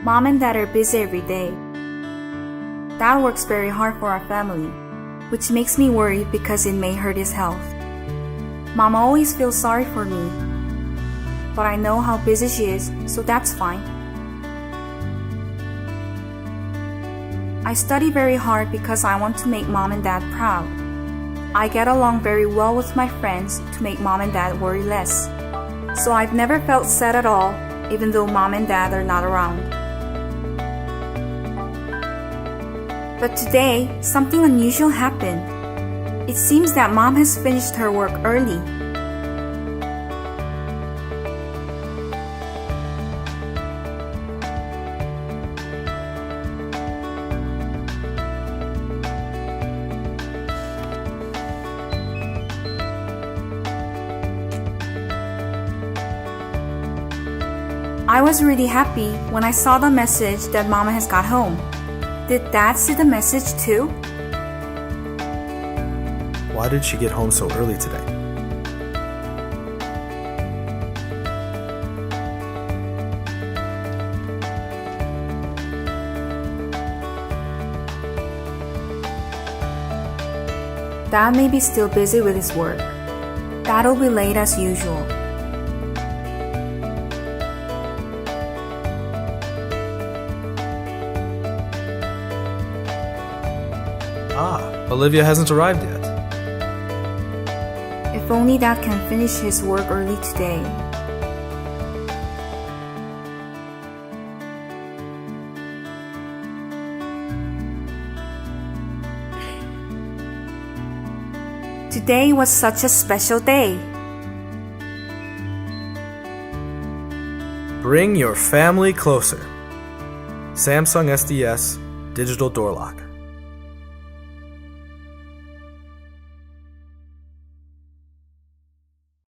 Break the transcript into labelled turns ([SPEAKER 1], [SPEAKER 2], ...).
[SPEAKER 1] Mom and Dad are busy every day. Dad works very hard for our family, which makes me worried because it may hurt his health. Mom always feels sorry for me, but I know how busy she is, so that's fine. I study very hard because I want to make Mom and Dad proud. I get along very well with my friends to make Mom and Dad worry less. So I've never felt sad at all, even though Mom and Dad are not around. But today, something unusual happened. It seems that Mom has finished her work early. I was really happy when I saw the message that Mama has got home. Did Dad see the message too?
[SPEAKER 2] Why did she get home so early today?
[SPEAKER 1] Dad may be still busy with his work. Dad'll be late as usual.
[SPEAKER 2] Olivia hasn't arrived yet.
[SPEAKER 1] If only Dad can finish his work early today. Today was such a special day.
[SPEAKER 2] Bring your family closer. Samsung SDS Digital Door Lock.